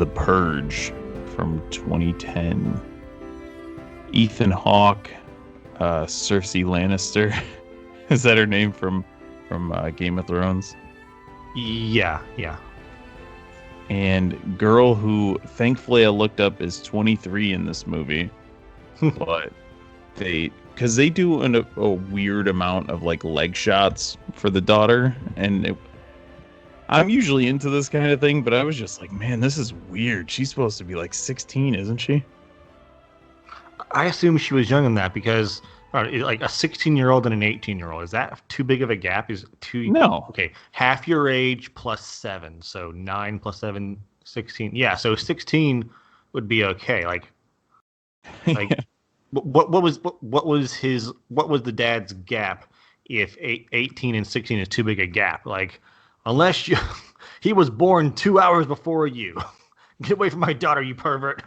The Purge from 2010. Ethan Hawke, Cersei Lannister. Is that her name from Game of Thrones? Yeah. And girl who thankfully I looked up is 23 in this movie, but because they do a weird amount of like leg shots for the daughter, and I'm usually into this kind of thing, but I was just like, man, this is weird. She's supposed to be like 16, isn't she? I assume she was young in that because like a 16-year-old and an 18-year-old, is that too big of a gap? Is two No. Okay, half your age plus 7, so 9 plus 7, 16. Yeah, so 16 would be okay. Like Yeah. what was the dad's gap if 18 and 16 is too big a gap? Like, unless he was born 2 hours before you. Get away from my daughter, you pervert.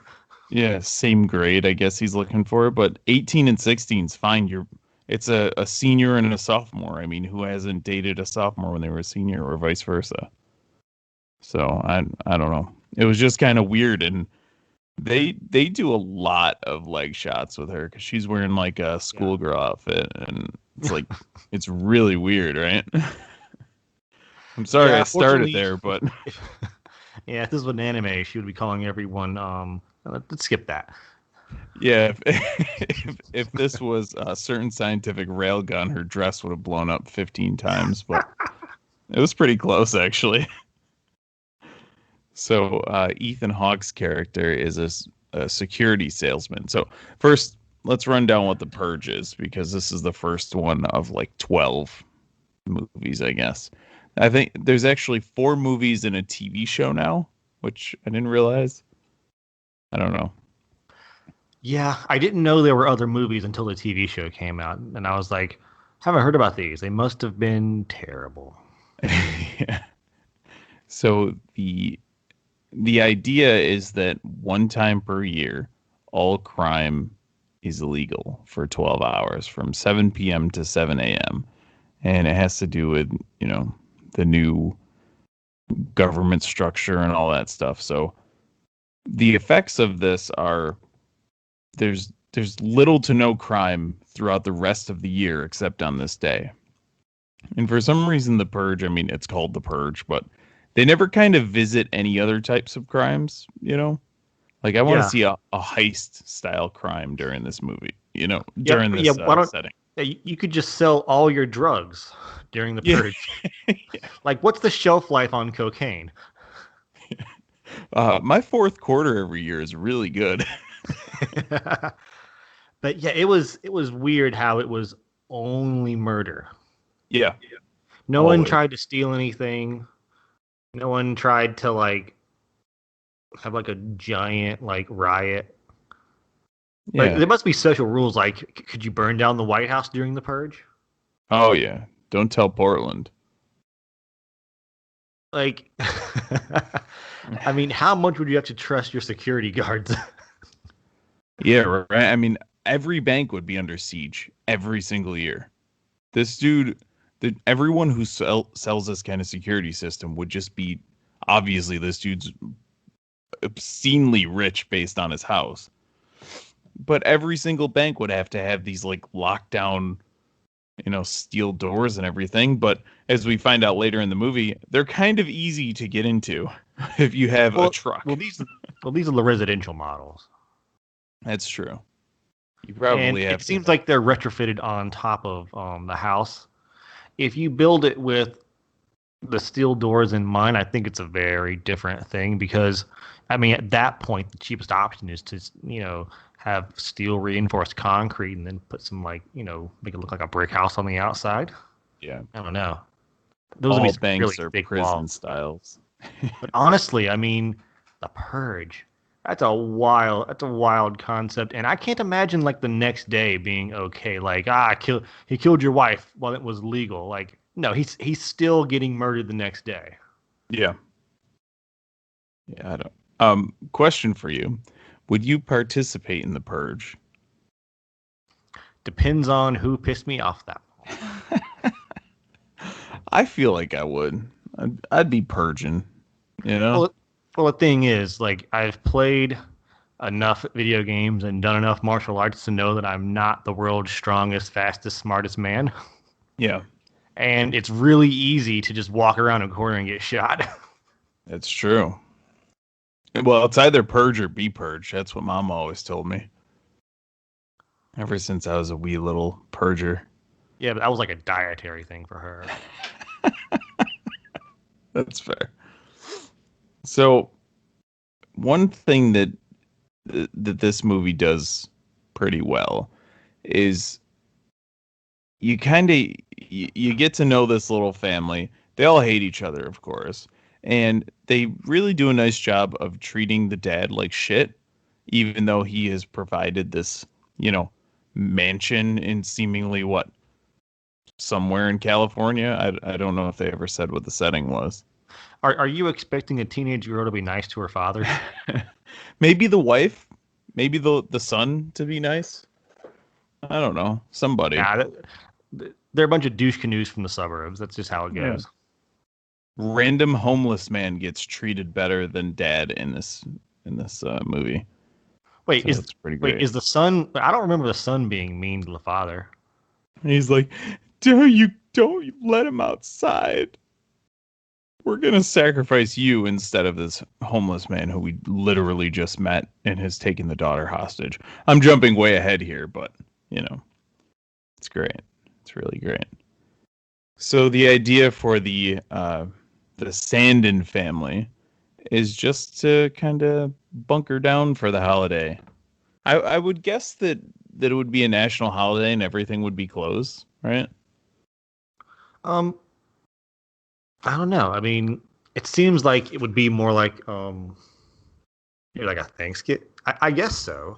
Yeah, same grade, I guess he's looking for, but 18 and 16 is fine. It's a senior and a sophomore. I mean, who hasn't dated a sophomore when they were a senior or vice versa? So I don't know. It was just kind of weird, and they do a lot of leg shots with her because she's wearing like a schoolgirl outfit, and it's like it's really weird, right? I'm sorry I started there, but yeah, if this was an anime, she would be calling everyone. Let's skip that. Yeah, if this was a certain scientific railgun, her dress would have blown up 15 times, but it was pretty close, actually. So Ethan Hawke's character is a security salesman. So first, let's run down what The Purge is, because this is the first one of like 12 movies, I guess. I think there's actually 4 movies and a TV show now, which I didn't realize. I don't know. Yeah, I didn't know there were other movies until the TV show came out, and I was like, haven't heard about these. They must have been terrible. Yeah. So the idea is that one time per year, all crime is illegal for 12 hours from 7 p.m. to 7 a.m. And it has to do with, the new government structure and all that stuff. So the effects of this are there's little to no crime throughout the rest of the year except on this day. And for some reason, The Purge, I mean, it's called The Purge, but they never kind of visit any other types of crimes, Like, I want to see a heist style crime during this movie, during this setting. You could just sell all your drugs during The Purge. Yeah. Like, what's the shelf life on cocaine? My fourth quarter every year is really good. But yeah, it was weird how it was only murder. Yeah. No one tried to steal anything. No one tried to have like a giant riot. Yeah. Like, there must be special rules. Like, could you burn down the White House during the Purge? Oh yeah, don't tell Portland. Like, I mean, how much would you have to trust your security guards? Yeah, right. I mean, every bank would be under siege every single year. This dude, everyone who sells this kind of security system would just be, obviously, this dude's obscenely rich based on his house. But every single bank would have to have these lockdown, steel doors and everything. But as we find out later in the movie, they're kind of easy to get into if you have a truck. These are the residential models. That's true. You probably have. It seems like they're retrofitted on top of the house. If you build it with the steel doors in mind, I think it's a very different thing because, I mean, at that point, the cheapest option is to, have steel reinforced concrete and then put some make it look like a brick house on the outside. Yeah. I don't know. Those all banks really are prison styles. But honestly, I mean, The Purge. That's a wild concept, and I can't imagine the next day being okay. He killed your wife while it was legal. No, he's still getting murdered the next day. Yeah. Yeah, I don't. Question for you: would you participate in The Purge? Depends on who pissed me off that way. I feel like I would. I'd be purging. Well, Well, the thing is, like, I've played enough video games and done enough martial arts to know that I'm not the world's strongest, fastest, smartest man. Yeah, And it's really easy to just walk around a corner and get shot. that's true. Well, it's either purge or be purge. That's what Mom always told me. Ever since I was a wee little purger. Yeah, but that was like a dietary thing for her. That's fair. So one thing that this movie does pretty well is you kind of you get to know this little family. They all hate each other, of course, and they really do a nice job of treating the dad like shit, even though he has provided this, you know, mansion in seemingly what, somewhere in California. I don't know if they ever said what the setting was. Are you expecting a teenage girl to be nice to her father? Maybe the wife, maybe the son to be nice. I don't know. Somebody. Nah, they're a bunch of douche canoes from the suburbs. That's just how it Yeah. goes. Random homeless man gets treated better than dad in this movie. Wait, So that's pretty great. is the son? I don't remember the son being mean to the father. He's like, don't let him outside. We're gonna sacrifice you instead of this homeless man who we literally just met and has taken the daughter hostage. I'm jumping way ahead here, but you know, it's great. It's really great. So the idea for the Sandin family is just to kind of bunker down for the holiday. I would guess that it would be a national holiday and everything would be closed, right? Um, I don't know. I mean, it seems like it would be more like maybe like a Thanksgiving. I guess so.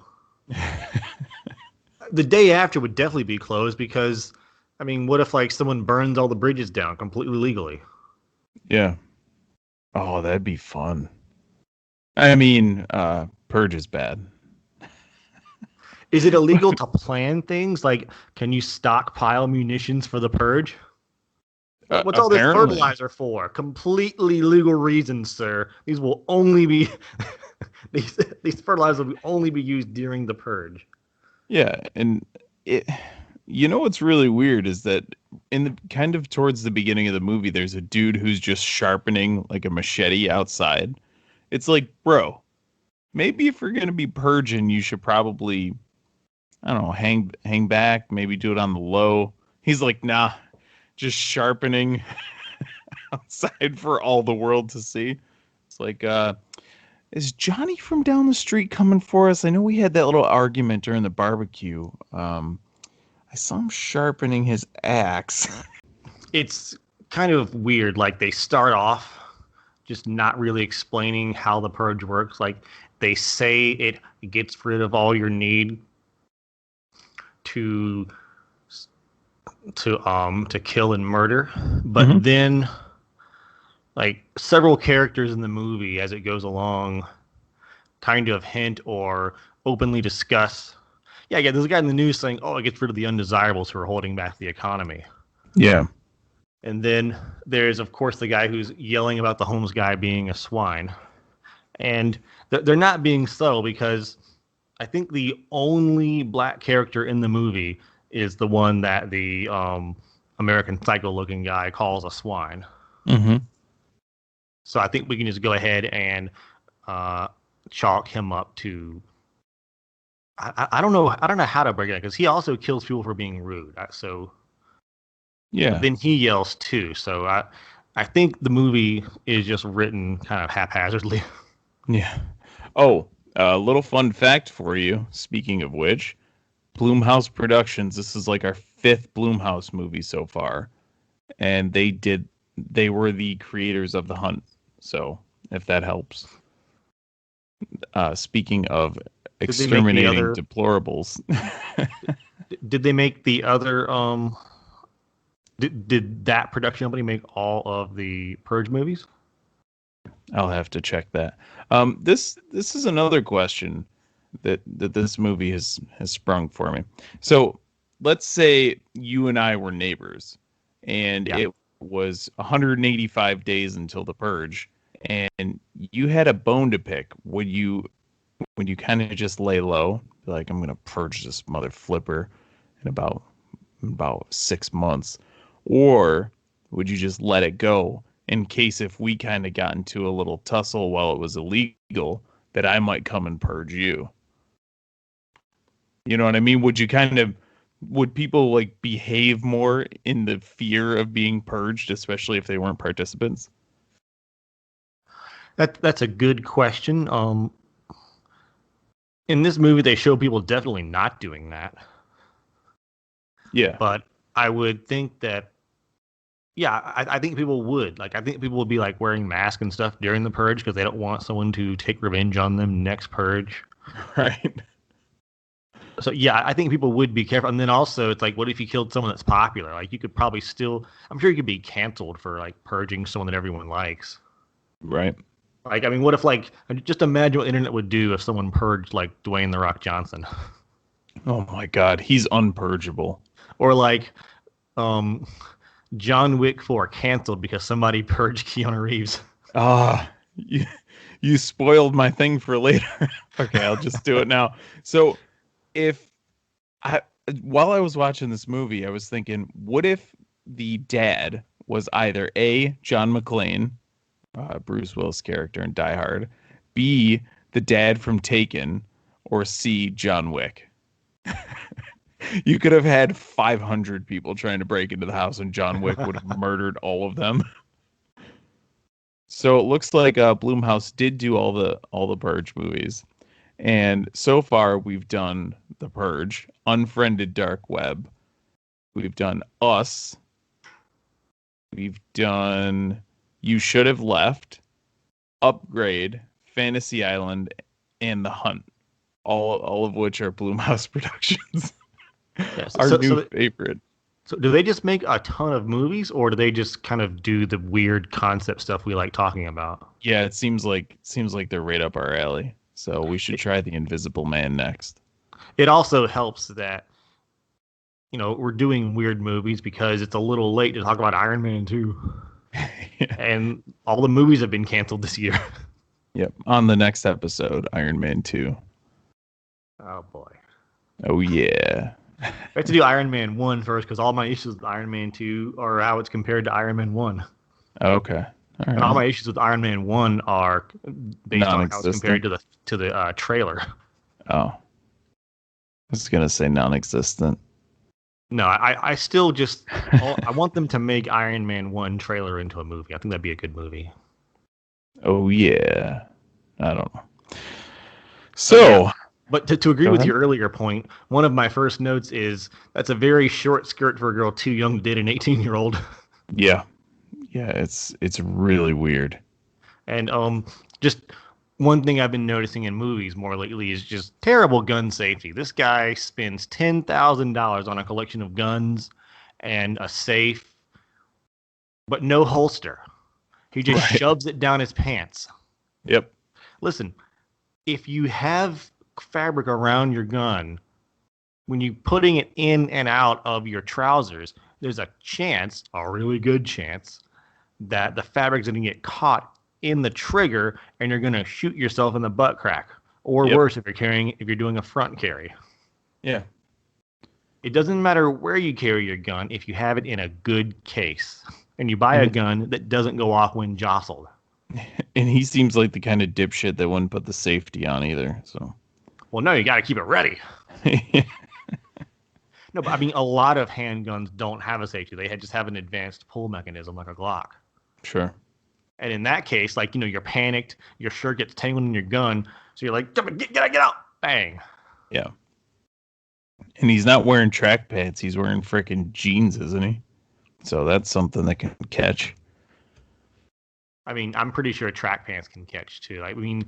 The day after would definitely be closed because, I mean, what if like someone burns all the bridges down completely legally? Yeah. Oh, that'd be fun. I mean, Purge is bad. Is it illegal to plan things? Like, can you stockpile munitions for the purge? What's all this Apparently. fertilizer for? Completely legal reasons, sir. These will only be these fertilizers will only be used during the purge. Yeah, and it you know what's really weird is that in the kind of towards the beginning of the movie there's a dude who's just sharpening like a machete outside. It's like, bro, maybe if you're going to be purging, you should probably, I don't know, hang back, maybe do it on the low. He's like, "Nah, just sharpening outside for all the world to see." It's like, is Johnny from down the street coming for us? I know we had that little argument during the barbecue. I saw him sharpening his axe. It's kind of weird. Like they start off just not really explaining how the purge works. Like they say it gets rid of all your need to to kill and murder, but Mm-hmm. then like several characters in the movie as it goes along kind of hint or openly discuss. Yeah, there's a guy in the news saying, "Oh, it gets rid of the undesirables who are holding back the economy." Yeah. And then there's, of course, the guy who's yelling about the homeless guy being a swine. And they're not being subtle because I think the only black character in the movie is the one that the American Psycho looking guy calls a swine. Mm-hmm. So I think we can just go ahead and uh, chalk him up to. I don't know. I don't know how to break it down because he also kills people for being rude. So, but Yeah. then he yells too. So I think the movie is just written kind of haphazardly. Yeah. Oh, a little fun fact for you. Speaking of which, Bloomhouse Productions. This is like our fifth Bloomhouse movie so far, and they were the creators of The Hunt. So if that helps. Speaking of Did they make the exterminating other? deplorables, Did they make the other? Did that production company make all of the Purge movies? I'll have to check that. This is another question that this movie has sprung for me. So let's say you and I were neighbors, and Yeah. it was 185 days until the purge, and you had a bone to pick, would you kind of just lay low, be like, I'm gonna purge this mother flipper in about 6 months, or would you just let it go in case if we kind of got into a little tussle while it was illegal, that I might come and purge you? You know what I mean? Would people like behave more in the fear of being purged, especially if they weren't participants? That's a good question. In this movie, they show people definitely not doing that, Yeah. but I would think that, yeah, I think people would. Like, I think people would be like wearing masks and stuff during the purge because they don't want someone to take revenge on them next purge. Right. So yeah, I think people would be careful. And then also, it's like, what if you killed someone that's popular? Like, you could probably still, I'm sure you could be canceled for like purging someone that everyone likes. Right. Like, I mean, what if like, just imagine what the internet would do if someone purged like Dwayne the Rock Johnson, Oh my God, he's unpurgeable. or like, um, John Wick 4 canceled because somebody purged Keanu Reeves. Ah, you spoiled my thing for later. Okay, I'll just do it now. So if I while I was watching this movie, I was thinking, what if the dad was either A, John McClane, Bruce Willis character in Die Hard, B, the dad from Taken, or C, John Wick? You could have had 500 people trying to break into the house, and John Wick would have murdered all of them. So it looks like Blumhouse did do all the Purge movies, and so far we've done The Purge, Unfriended Dark Web, we've done Us, we've done You Should Have Left, Upgrade, Fantasy Island, and The Hunt. All of which are Blumhouse productions. Yeah. Our new favorite. So do they just make a ton of movies, or do they just kind of do the weird concept stuff we like talking about? Yeah, it seems like they're right up our alley. So we should try The Invisible Man next. It also helps that we're doing weird movies because it's a little late to talk about Iron Man 2, and all the movies have been canceled this year. Yep. On the next episode, Iron Man 2. Oh boy. Oh yeah. I have to do Iron Man 1 first because all my issues with Iron Man 2 are how it's compared to Iron Man 1. Okay. All And all right. my issues with Iron Man 1 are based on how it's compared Non-existent. to the trailer. Oh, I was gonna say non-existent. No, I still just I want them to make Iron Man 1 trailer into a movie. I think that'd be a good movie. Oh yeah. I don't know. But yeah, So but to agree go with ahead. your earlier point, one of my first notes is that's a very short skirt for a girl too young to date an 18-year-old. Yeah. Yeah. It's really weird. And just one thing I've been noticing in movies more lately is just terrible gun safety. This guy spends $10,000 on a collection of guns and a safe, but no holster. He just Right. shoves it down his pants. Yep. Listen, if you have fabric around your gun, when you putting it in and out of your trousers, there's a chance, a really good chance, that the fabric's going to get caught in the trigger and you're going to shoot yourself in the butt crack. Or Yep. worse, if you're doing a front carry. Yeah. It doesn't matter where you carry your gun if you have it in a good case and you buy a And gun that doesn't go off when jostled. and he seems like the kind of dipshit that wouldn't put the safety on either. So Well, no, you got to keep it ready. No, but I mean, a lot of handguns don't have a safety. They just have an advanced pull mechanism like a Glock. sure. And in that case, like, you're panicked, your shirt gets tangled in your gun, so you're like, get out, bang. Yeah. And he's not wearing track pants. He's wearing freaking jeans, isn't he? So that's something that can catch. I mean, I'm pretty sure track pants can catch too. I mean,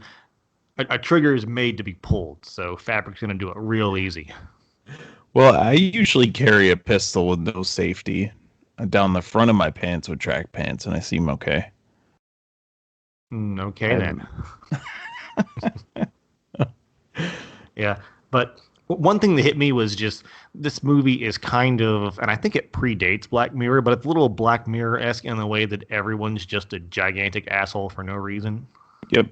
a trigger is made to be pulled, so fabric's going to do it real easy. Well, I usually carry a pistol with no safety down the front of my pants with track pants, and I seem okay. Okay, then. Yeah, but One thing that hit me was just this movie is kind of, and I think it predates Black Mirror, but it's a little Black Mirror-esque in the way that everyone's just a gigantic asshole for no reason. Yep.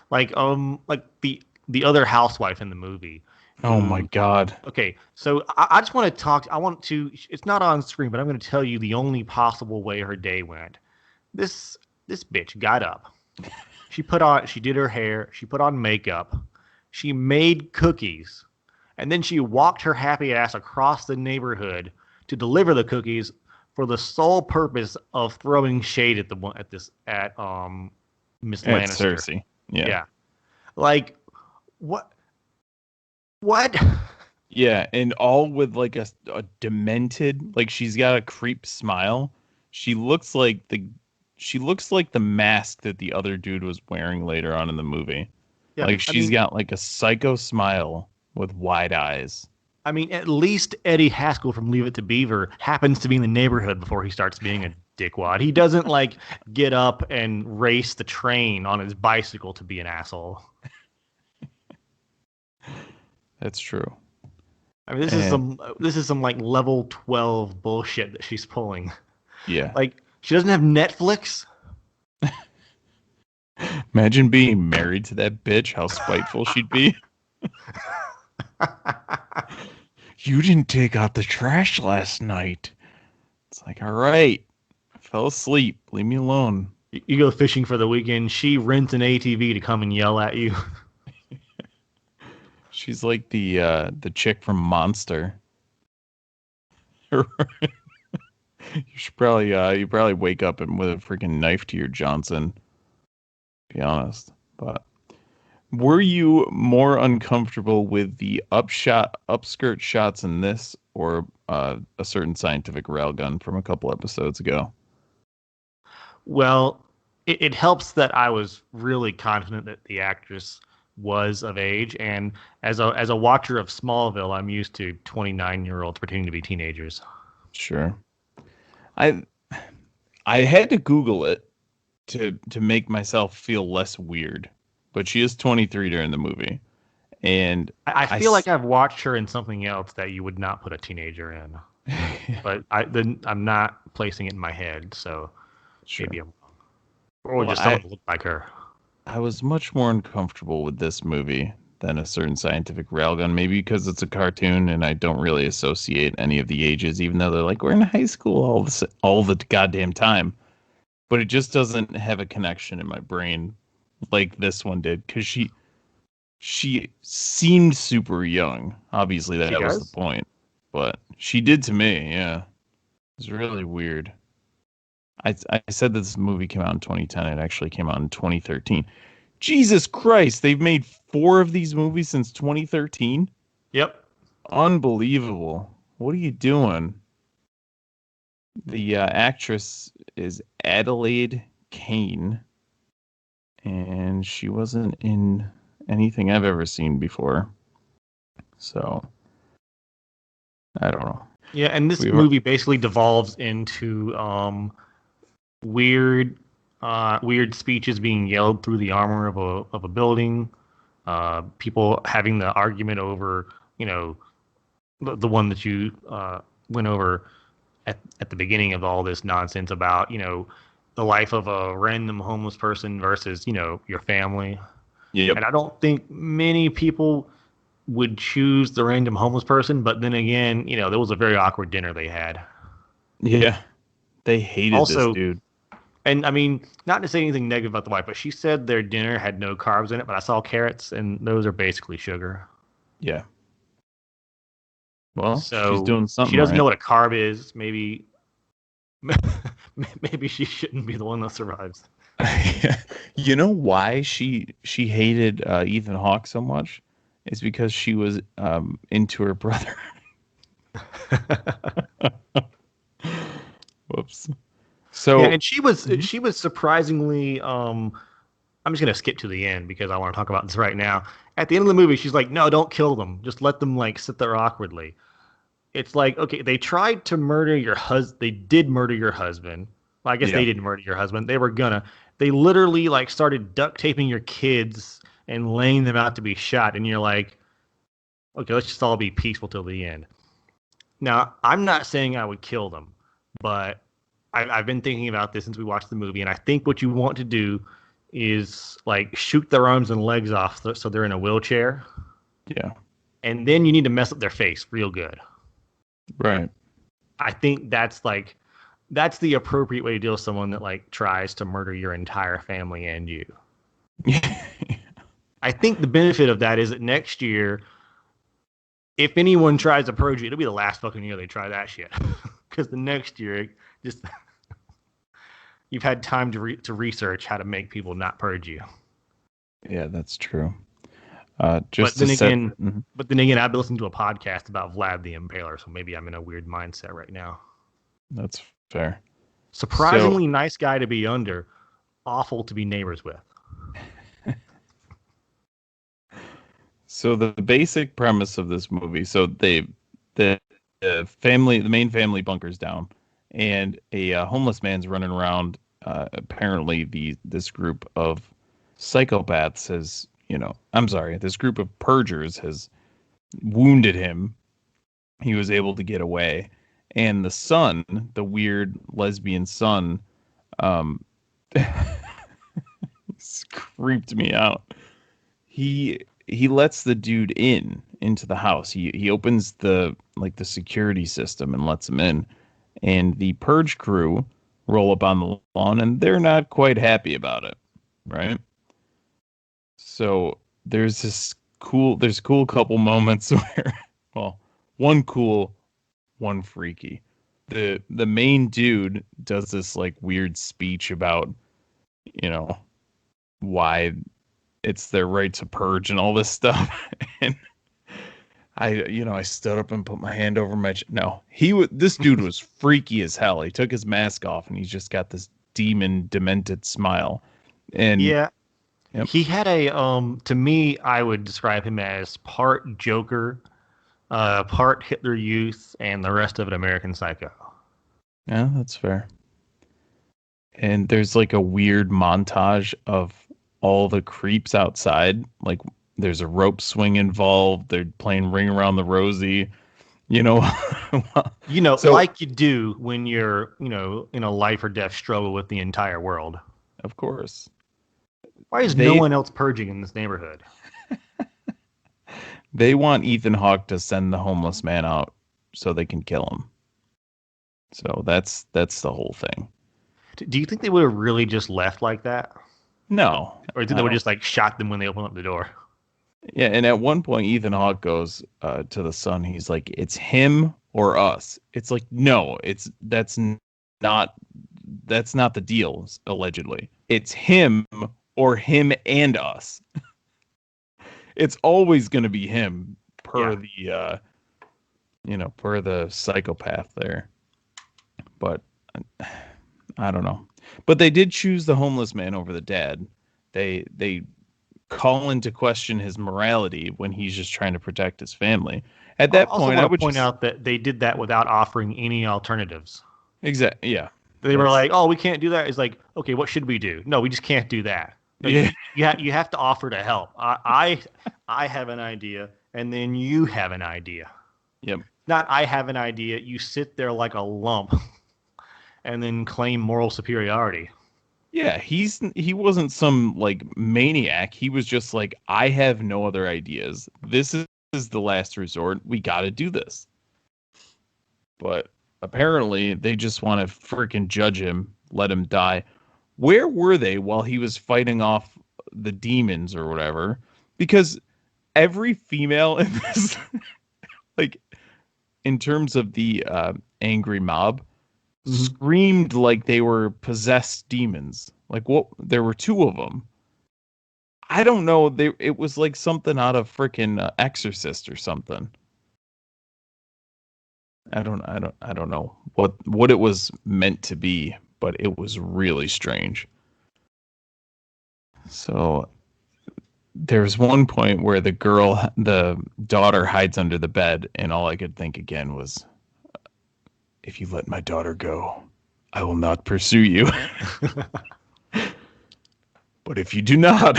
Like the other housewife in the movie, Oh my who, God. okay, so I just want to talk. I want to. It's not on screen, but I'm going to tell you the only possible way her day went. This bitch got up. She did her hair. She put on makeup. She made cookies, and then she walked her happy ass across the neighborhood to deliver the cookies for the sole purpose of throwing shade at the one at this at Miss It's Lannister. Cersei. Yeah. Yeah, like what what? Yeah, and all with like a demented, like she's got a creep smile. She looks like the mask that the other dude was wearing later on in the movie. Yeah, Like she's got like a psycho smile with wide eyes. I mean, at least Eddie Haskell from Leave It to Beaver happens to be in the neighborhood before he starts being a dickwad. He doesn't like get up and race the train on his bicycle to be an asshole. That's true. I mean, And this is some like level 12 bullshit that she's pulling. yeah. Like she doesn't have Netflix. Imagine being married to that bitch, how spiteful she'd be. You didn't take out the trash last night. It's like, all right, I fell asleep. Leave me alone. You go fishing for the weekend. She rents an ATV to come and yell at you. She's like the chick from Monster. You should probably you probably wake up and with a freaking knife to your Johnson. To be honest, but were you more uncomfortable with the upskirt shots in this, or a certain scientific railgun from a couple episodes ago? Well, it helps that I was really confident that the actress was of age, and as a watcher of Smallville, I'm used to 29-year-olds pretending to be teenagers. Sure. I I had to Google it to make myself feel less weird, but she is 23 during the movie, and I feel like I've watched her in something else that you would not put a teenager in, but I'm not placing it in my head, so sure. maybe I'm or Well, just someone who looked like her. I was much more uncomfortable with this movie than a certain scientific railgun, maybe because it's a cartoon and I don't really associate any of the ages, even though they're like, we're in high school all the goddamn time. But it just doesn't have a connection in my brain like this one did, because she seemed super young. Obviously, She that was the does. point, but she did to me. Yeah, it's really weird. I said that this movie came out in 2010. It actually came out in 2013. Jesus Christ, they've made 4 of these movies since 2013. Yep. Unbelievable. What are you doing? The actress is Adelaide Kane, and she wasn't in anything I've ever seen before. So, I don't know. Yeah, and this We were, movie basically devolves into weird weird speeches being yelled through the armor of a building, people having the argument over, the one that you went over at the beginning of all this nonsense about, the life of a random homeless person versus, your family. yep. And I don't think many people would choose the random homeless person, but then again, there was a very awkward dinner they had. Yeah. They hated this Also, dude. and I mean, not to say anything negative about the wife, but she said their dinner had no carbs in it, but I saw carrots, and those are basically sugar. Yeah. Well, she's So doing she something doesn't right. know what a carb is. Maybe, maybe she shouldn't be the one that survives. You know why she hated Ethan Hawke so much? Is because she was into her brother. Whoops. Yeah, So, and she was mhm. she was surprisingly. I'm just gonna skip to the end because I want to talk about this right now. At the end of the movie, she's like, "No, don't kill them. Just let them like sit there awkwardly." It's like, okay, they tried to murder your husband. They did murder your husband. Well, I guess Yeah. they didn't murder your husband. They were gonna. They literally like started duct taping your kids and laying them out to be shot. And you're like, okay, let's just all be peaceful till the end. Now, I'm not saying I would kill them, but I've been thinking about this since we watched the movie, and I think what you want to do is like shoot their arms and legs off so they're in a wheelchair, Yeah. and then you need to mess up their face real good. Right. I think that's the appropriate way to deal with someone that like tries to murder your entire family and you. Yeah. I think the benefit of that is that next year, if anyone tries to purge you, it'll be the last fucking year they try that shit. Because the next year, just you've had time to research how to make people not purge you. Yeah, that's true. But Just to then set. again, Mhm. I've been listening to a podcast about Vlad the Impaler, so maybe I'm in a weird mindset right now. That's fair. So, Surprisingly nice guy to be under, awful to be neighbors with. so the basic premise of this movie. So the the main family bunkers down, and a homeless man's running around. Apparently, this group of psychopaths has, I'm sorry, this group of purgers has wounded him. He was able to get away, and the son, the weird lesbian son, um, creeped me out. He lets the dude into the house. He opens the security system and lets him in. And the purge crew roll up on the lawn and they're not quite happy about it, right? So there's cool couple moments where, well, one cool, one freaky. The main dude does this like weird speech about, you know, why it's their right to purge and all this stuff. And I stood up and put my hand over my no. This dude was freaky as hell. He took his mask off and he's just got this demon demented smile. And Yeah, yep, he had a to me, I would describe him as part Joker, part Hitler Youth, and the rest of it American Psycho. yeah, that's fair. And there's like a weird montage of all the creeps outside. Like there's a rope swing involved. They're playing Ring Around the Rosie, you know. So Like you do when you're, in a life or death struggle with the entire world. of course Why is no they one else purging in this neighborhood? they want Ethan Hawke to send the homeless man out so they can kill him. So that's the whole thing. Do you think they would have really just left like that? No, Or do you think I they would don't. just like shot them when they opened up the door? Yeah, and at one point, Ethan Hawke goes to the son. He's like, "It's him or us." It's like, no, not that's not the deal. Allegedly, it's him or him and us. It's always going to be him per Yeah. per the psychopath there. But I don't know. But they did choose the homeless man over the dad. They call into question his morality when he's just trying to protect his family. At I that also point, I want to would point just out that they did that without offering any alternatives. yeah. They were That's like, "Oh, we can't do that." It's like, okay, what should we do? No, we just can't do that. No, yeah. you have to offer to help. I have an idea, and then you have an idea. Yep. Not I have an idea. You sit there like a lump, and then claim moral superiority. Yeah, he wasn't some like maniac. He was just like, I have no other ideas. Is the last resort. We got to do this. But apparently, they just want to freaking judge him, let him die. Where were they while he was fighting off the demons or whatever? Because every female in this, like, in terms of the angry mob, Mm-hmm. screamed like they were possessed demons. Like what? There were two of them. I don't know. It was like something out of freaking Exorcist or something. I don't know what it was meant to be, but it was really strange. So there's one point where the daughter hides under the bed, and all I could think again was, if you let my daughter go, I will not pursue you. But if you do not,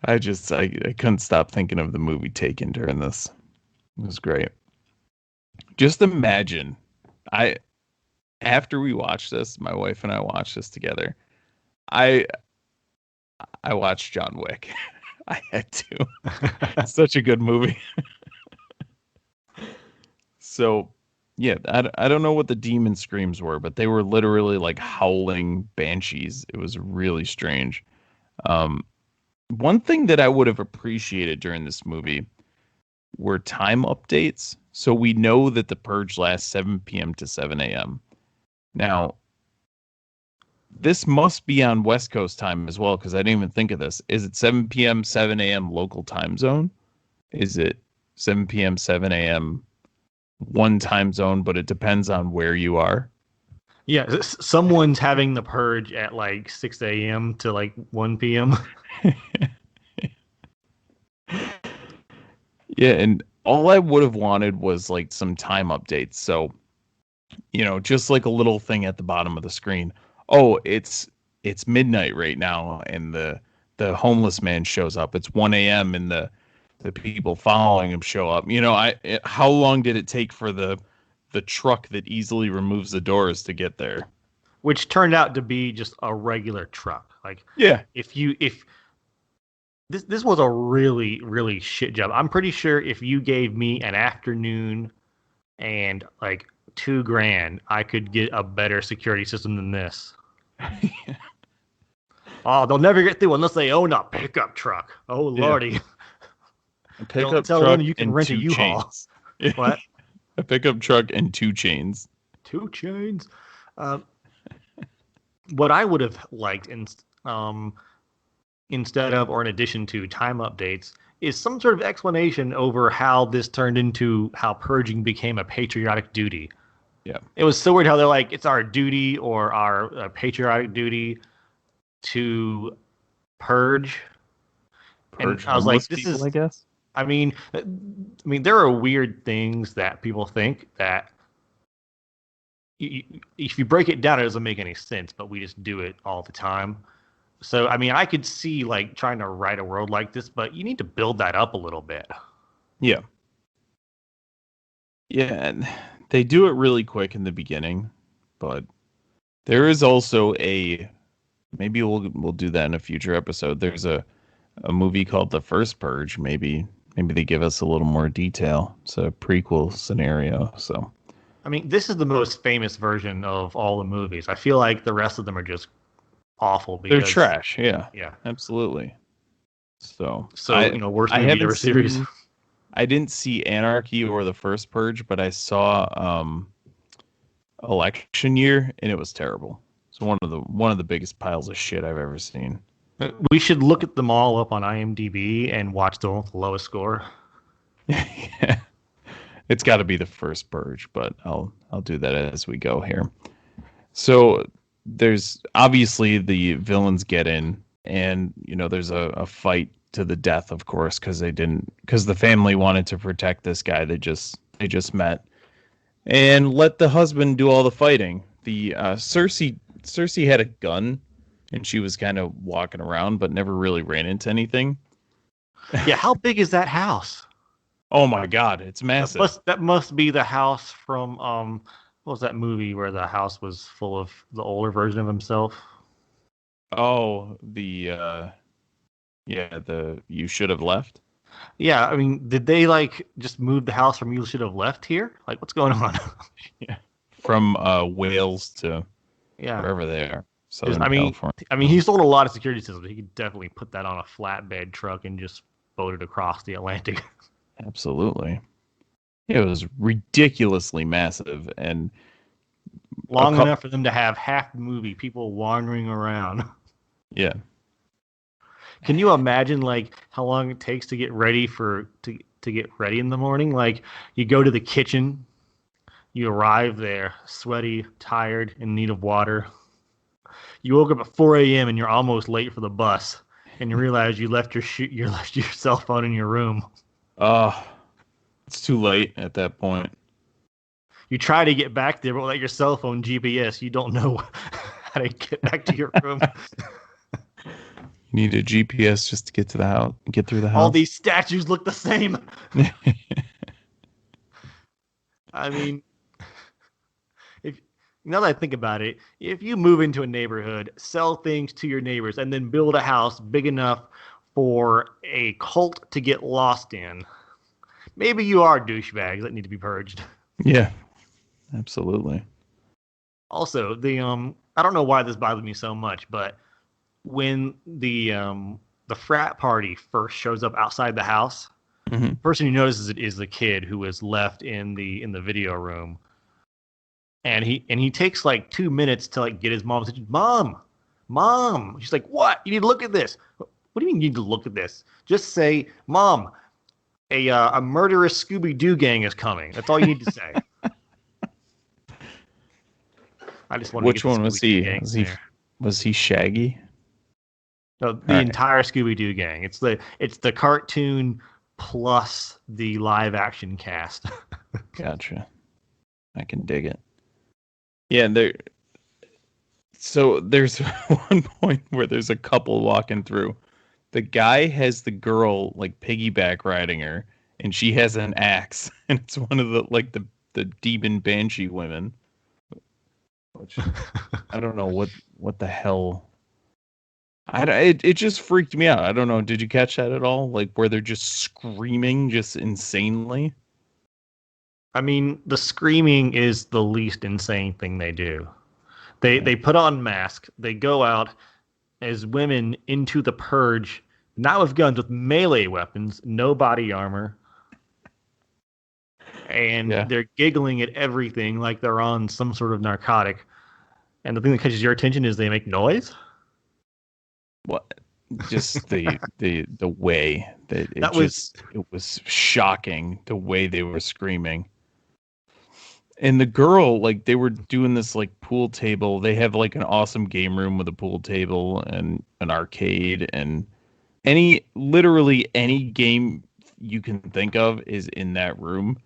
I couldn't stop thinking of the movie Taken during this. It was great. Just imagine, I after we watched this, my wife and I watched this together. I I watched John Wick. I had to. Such a good movie. So, yeah, I don't know what the demon screams were, but they were literally like howling banshees. It was really strange. Um, One thing that I would have appreciated during this movie were time updates. So we know that the purge lasts 7 p.m. to 7 a.m. Now, this must be on West Coast time as well, because I didn't even think of this. Is it 7 p.m., 7 a.m. local time zone? Is it 7 p.m., 7 a.m. one time zone, but it depends on where you are? Yeah, someone's having the purge at like 6 a.m. to like 1 p.m. Yeah, and all I would have wanted was like some time updates. So, just like a little thing at the bottom of the screen. Oh, it's midnight right now, and the homeless man shows up. It's 1 a.m. and the people following him show up. How long did it take for the truck that easily removes the doors to get there? Which turned out to be just a regular truck. Like Yeah. if this was a really really shit job. I'm pretty sure if you gave me an afternoon and like 2 grand, I could get a better security system than this. Oh, they'll never get through unless they own a pickup truck. Oh Yeah. lordy, A don't pickup tell them truck you can and rent a two U-Haul. chains. What? A pickup truck and two chains. 2 chains. Um, what I would have liked instead of or in addition to time updates is some sort of explanation over how this turned into how purging became a patriotic duty. Yeah. It was so weird how they're like, it's our duty or our patriotic duty to purge. And Purge I was like, homeless this people, is, I guess. there are weird things that people think that if you break it down, it doesn't make any sense, but we just do it all the time. So, I could see like trying to write a world like this, but you need to build that up a little bit. Yeah. Yeah, and they do it really quick in the beginning, but there is also a maybe we'll do that in a future episode. There's a movie called The First Purge. Maybe they give us a little more detail. It's a prequel scenario. So This is the most famous version of all the movies. I feel like the rest of them are just awful they're because, trash. Yeah, yeah. absolutely. So So, worst I movie haven't ever series. seen I didn't see Anarchy or The First Purge, but I saw Election Year, and it was terrible. It's one of the biggest piles of shit I've ever seen. We should look at them all up on IMDb and watch the one with the lowest score. Yeah. It's got to be The First Purge, but I'll do that as we go here. So there's obviously the villains get in, and there's a fight to the death, of course, because the family wanted to protect this guy they just met, and let the husband do all the fighting. The Cersei had a gun, and she was kind of walking around, but never really ran into anything. Yeah, how big is that house? Oh my God, it's massive. That must be the house from what was that movie where the house was full of the older version of himself? Oh, the you should have left. Yeah, did they like just move the house from You Should Have Left Here? Like, what's going on? Yeah, from Wales to Yeah, wherever they are, just Southern California. he sold a lot of security systems. He could definitely put that on a flatbed truck and just boat it across the Atlantic. Absolutely, it was ridiculously massive, and a Long couple. enough for them to have half the movie people wandering around. Yeah, Can you imagine like how long it takes to get ready to get ready in the morning? Like you go to the kitchen, you arrive there, sweaty, tired, in need of water. You woke up at 4 a.m. and you're almost late for the bus, and you realize you left your cell phone in your room. uh it's too late at that point. You try to get back there, but without your cell phone GPS, you don't know how to get back to your room. Need a GPS just to get to the house, get through the All house. these statues look the same. I mean, if now that I think about it, if you move into a neighborhood, sell things to your neighbors, and then build a house big enough for a cult to get lost in, maybe you are douchebags that need to be purged. Yeah, absolutely. Also, the I don't know why this bothers me so much, but when the frat party first shows up outside the house, Hmm. the person who notices it is the kid who was left in the video room, and he takes like 2 minutes to like get his mom's attention. Mom. She's like, what? You need to look at this. What do you mean you need to look at this? Just say, Mom, a murderous Scooby Doo gang is coming. That's all you need to say. I just wanted to Which get the one was Scooby Doo he? gang Was in he there. was he Shaggy? No, All the right, entire Scooby Doo gang. It's the cartoon plus the live action cast. gotcha. I can dig it. Yeah, so there's one point where there's a couple walking through. The guy has the girl like piggyback riding her, and she has an axe, and it's one of the demon banshee women. Which I don't know what the hell. It just freaked me out. I don't know. Did you catch that at all? Like where they're just screaming just insanely? I mean, the screaming is the least insane thing they do. Yeah. They put on masks. They go out as women into the purge, not with guns, with melee weapons, no body armor, and Yeah. they're giggling at everything like they're on some sort of narcotic. And the thing that catches your attention is they make noise. What? Just the way that That was it was shocking the way they were screaming. And the girl, like they were doing this like pool table. They have like an awesome game room with a pool table and an arcade and literally any game you can think of is in that room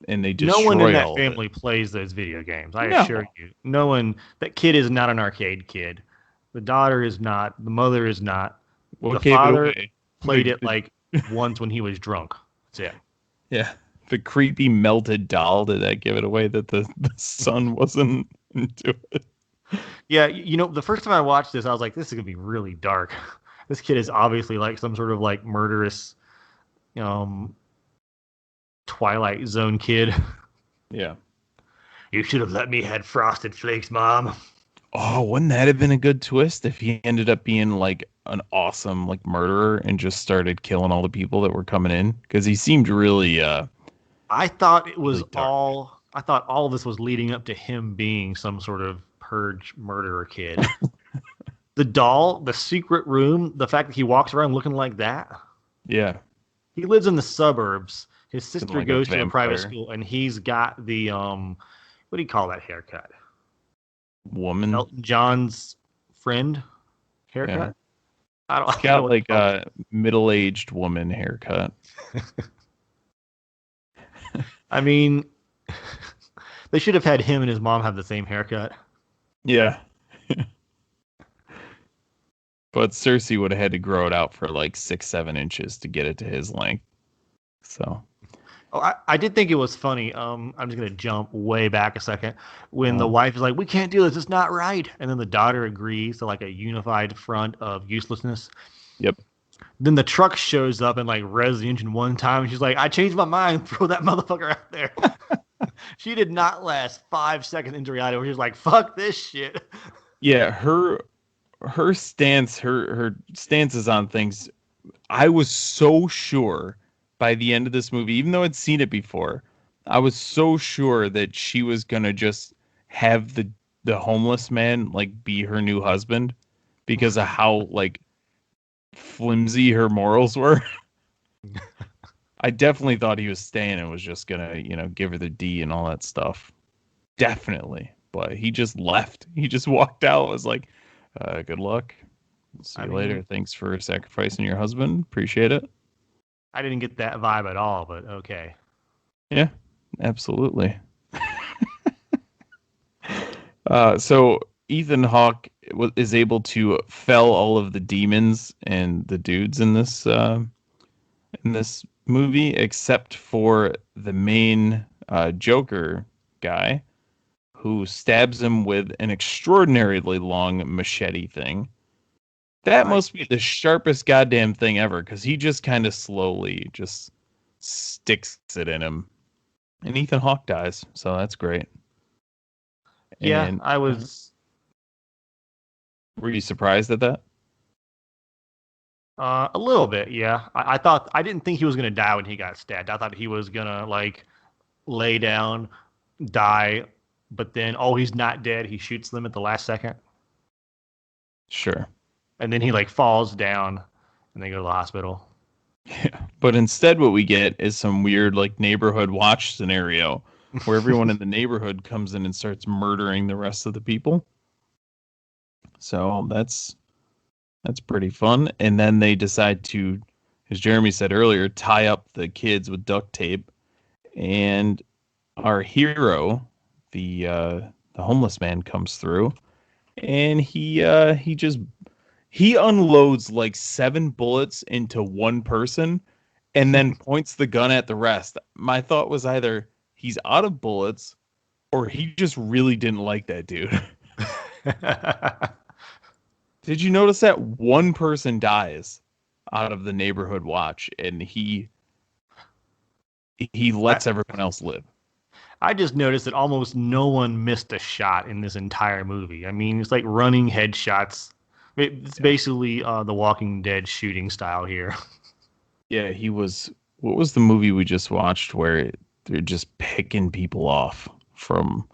and they no one in destroy that all of it. family plays those video games. I assure No. you, no one. That kid is not an arcade kid. The daughter is not. The mother is not. The What gave it father away? played it The like once when he was drunk. That's it. yeah, the creepy melted doll, did that give it away that the son wasn't into it? Yeah, the first time I watched this, I was like, this is gonna be really dark. This kid is obviously like some sort of like murderous, um, Twilight Zone kid. Yeah. You should have let me had Frosted Flakes, Mom. Oh, wouldn't that have been a good twist if he ended up being like an awesome like murderer and just started killing all the people that were coming in? Because he seemed really I thought it was really dark. all. I thought all of this was leading up to him being some sort of purge murderer kid. The doll, the secret room, the fact that he walks around looking like that. Yeah. He lives in the suburbs. His Looking sister like a goes to a private vampire school, and he's got the what do you call that haircut? woman. Elton John's friend Yeah. haircut. I don't, He's I don't know got what to like call it. a middle-aged woman haircut. I mean, they should have had him and his mom have the same haircut. Yeah. But Cersei would have had to grow it out for like 6, 7 inches to get it to his length. So, Oh, I did think it was funny. I'm just gonna jump way back a second when the uh, wife is like, "We can't do this. It's not right," and then the daughter agrees to like a unified front of uselessness. yep. Then the truck shows up and like revs the engine one time, and she's like, "I changed my mind. Throw that motherfucker out there." She did not last 5 seconds into reality where she's like, "Fuck this shit." Yeah, her stance, her stances on things. I was so sure by the end of this movie, even though I'd seen it before, I was so sure that she was gonna just have the homeless man like be her new husband because of how like flimsy her morals were. I definitely thought he was staying and was just gonna, give her the D and all that stuff. Definitely. But he just left. He just walked out. Was like, good luck. See I you later. mean, Thanks for sacrificing your husband. Appreciate it. I didn't get that vibe at all, but okay. Yeah, absolutely. So Ethan Hawke is able to fell all of the demons and the dudes in this movie, except for the main Joker guy, who stabs him with an extraordinarily long machete thing. That I must be the sharpest goddamn thing ever, because he just kind of slowly just sticks it in him. And Ethan Hawke dies, so that's great. Yeah, And I was were you surprised at that? a little bit. Yeah, I thought I didn't think he was gonna die when he got stabbed. I thought he was gonna like lay down, die, but then oh, he's not dead. He shoots them at the last second, Sure. and then he like falls down, and they go to the hospital. Yeah. But instead, what we get is some weird, like, neighborhood watch scenario where everyone in the neighborhood comes in and starts murdering the rest of the people. So that's pretty fun. And then they decide to, as Jeremy said earlier, tie up the kids with duct tape. And our hero, the homeless man, comes through, and he unloads like 7 bullets into one person and then points the gun at the rest. My thought was either he's out of bullets or he just really didn't like that dude. Did you notice that one person dies out of the neighborhood watch and he I lets everyone else live? I just noticed that almost no one missed a shot in this entire movie. I mean, it's like running headshots. It's Yeah. basically the Walking Dead shooting style here. Yeah, he was. What was the movie we just watched where they're just picking people off from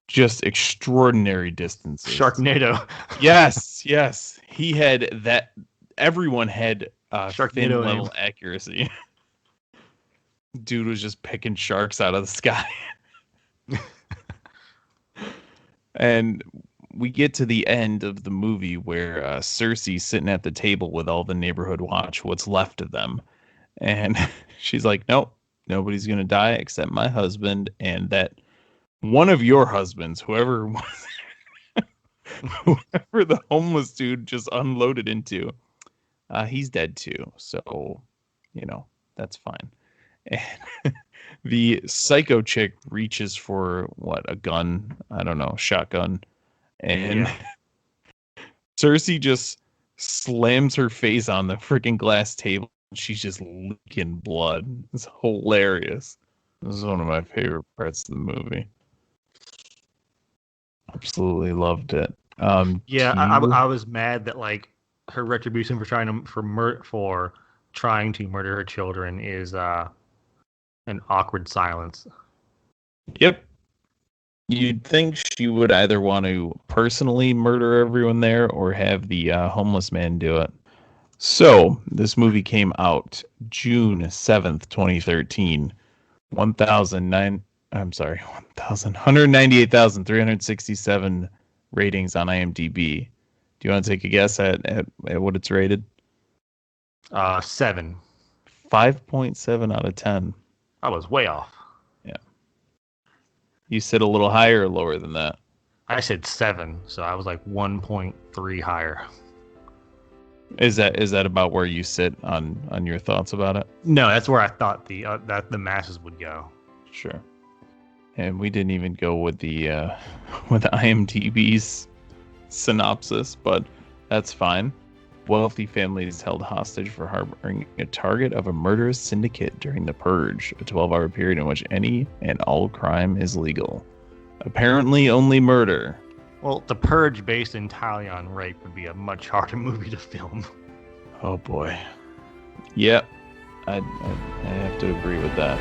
just extraordinary distances? Sharknado. Yes, yes. He had that. Everyone had fin Sharknado aim. level accuracy. Dude was just picking sharks out of the sky. And we get to the end of the movie where Cersei's sitting at the table with all the neighborhood watch, what's left of them. And she's like, nope, nobody's going to die except my husband and that one of your husbands, whoever the homeless dude just unloaded into, he's dead too. So, that's fine. And the psycho chick reaches for what, a gun? I don't know, shotgun. And Yeah. Cersei just slams her face on the freaking glass table. She's just leaking blood. It's hilarious. This is one of my favorite parts of the movie. Absolutely loved it. Yeah, Do I you? was mad that like her retribution for trying to murder her children is an awkward silence. Yep. You'd think she would either want to personally murder everyone there or have the homeless man do it. So, this movie came out June 7th, 2013. 1,009, I'm sorry, 198,367 ratings on IMDb. Do you want to take a guess at what it's rated? 7. 5.7 out of 10. I was way off. Yeah. You sit a little higher or lower than that? I said 7, so I was like 1.3 higher. Is that about where you sit on your thoughts about it? No, that's where I thought the masses would go. Sure. And we didn't even go with the with IMDb's synopsis, but that's fine. Wealthy families held hostage for harboring a target of a murderous syndicate during the Purge, a 12-hour period in which any and all crime is legal. Apparently only murder. Well, The Purge based entirely on rape would be a much harder movie to film. Oh boy. Yep. I have to agree with that.